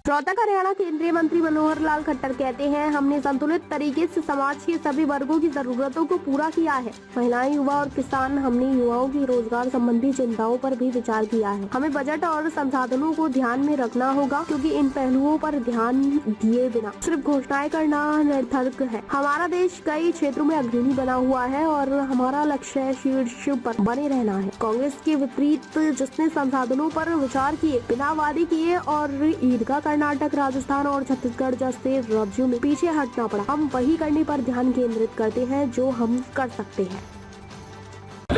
रोहतक हरियाणा केंद्रीय मंत्री मनोहर लाल खट्टर कहते हैं, हमने संतुलित तरीके से समाज के सभी वर्गों की जरूरतों को पूरा किया है। महिलाएं, युवा और किसान, हमने युवाओं की रोजगार संबंधी चिंताओं पर भी विचार किया है। हमें बजट और संसाधनों को ध्यान में रखना होगा, क्योंकि इन पहलुओं पर ध्यान दिए बिना सिर्फ घोषणाएं करना निरर्थक है। हमारा देश कई क्षेत्रों में अग्रणी बना हुआ है और हमारा लक्ष्य शीर्ष पर बने रहना है। कांग्रेस के विपरीत, जिसने संसाधनों पर विचार किए बिना वादे किए और ईदगाह कर्नाटक, राजस्थान और छत्तीसगढ़ जैसे राज्यों में पीछे हटना पड़ा, हम वही करने पर ध्यान केंद्रित करते हैं जो हम कर सकते हैं।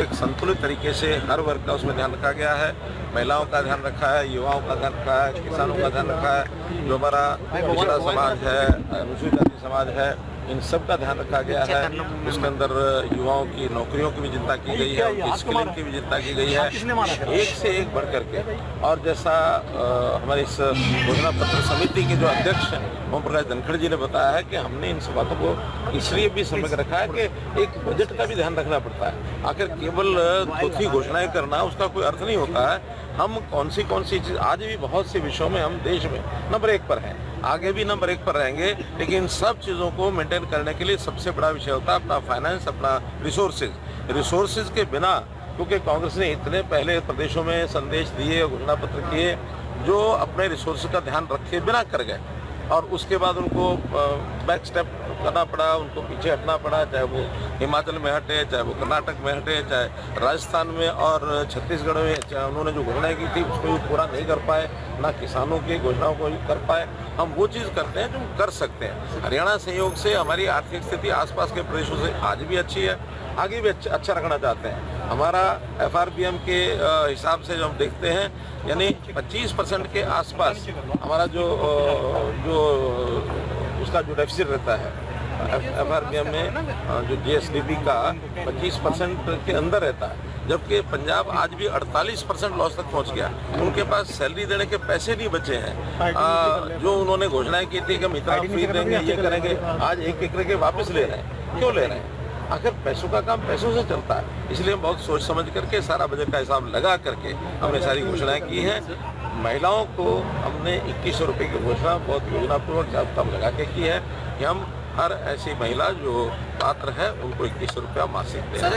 एक संतुलित तरीके से हर वर्ग का उसमें ध्यान रखा गया है। महिलाओं का ध्यान रखा है, युवाओं का ध्यान रखा है, किसानों का ध्यान रखा है, जो हमारा पिछड़ा समाज है, अनुसूचित जाति समाज है, इन सब का ध्यान रखा गया है। उसके अंदर युवाओं की नौकरियों की भी चिंता की गई है, उनकी स्किलिंग की भी चिंता की गई है, एक से एक बढ़ करके। और जैसा हमारे इस घोषणा पत्र समिति के जो अध्यक्ष हैं ओम प्रकाश धनखड़ जी ने बताया है कि हमने इन बातों को इसलिए भी समझ रखा है कि एक बजट का भी ध्यान रखना पड़ता है। आखिर केवल थोथी घोषणाएं करना उसका कोई अर्थ नहीं होता है। हम कौन सी चीज़, आज भी बहुत से विषयों में हम देश में नंबर 1 पर हैं, आगे भी नंबर 1 पर रहेंगे, लेकिन सब चीज़ों को मेंटेन करने के लिए सबसे बड़ा विषय होता है अपना फाइनेंस, अपना रिसोर्सेज के बिना, क्योंकि कांग्रेस ने इतने पहले प्रदेशों में संदेश दिए, घोषणा पत्र किए, जो अपने रिसोर्सेज का ध्यान रखे बिना कर गए और उसके बाद उनको बैक स्टेप करना पड़ा, उनको पीछे हटना पड़ा, चाहे वो हिमाचल में हटे, चाहे वो कर्नाटक में हटे, चाहे राजस्थान में और छत्तीसगढ़ में, चाहे उन्होंने जो घोषणाएं की थी उसको भी पूरा नहीं कर पाए, ना किसानों की घोषणाओं को भी कर पाए। हम वो चीज़ करते हैं जो कर सकते हैं। हरियाणा संयोग से हमारी आर्थिक स्थिति आसपास के प्रदेशों से आज भी अच्छी है, आगे भी अच्छा रखना चाहते हैं। हमारा FRBM के हिसाब से जो हम देखते हैं, यानी 25% के आसपास हमारा जो उसका जो डेफिसिट रहता है FRBM में, जो GSDP का 25% के अंदर रहता है, जबकि पंजाब आज भी 48% लॉस तक पहुंच गया। उनके पास सैलरी देने के पैसे नहीं बचे हैं। जो उन्होंने घोषणाएं की थी कि हम इतना फी देंगे, ये करेंगे, आज एक करके वापस ले रहे हैं। क्यों ले रहे हैं? आखिर पैसों का काम पैसों से चलता है, इसलिए हम बहुत सोच समझ करके सारा बजट का हिसाब लगा करके हमने सारी घोषणाएं की हैं। महिलाओं को हमने 2100 रुपये की घोषणा बहुत योजनापूर्वक हिसाब लगा के की है कि हम हर ऐसी महिला जो पात्र है उनको 2100 रुपया मासिक दें।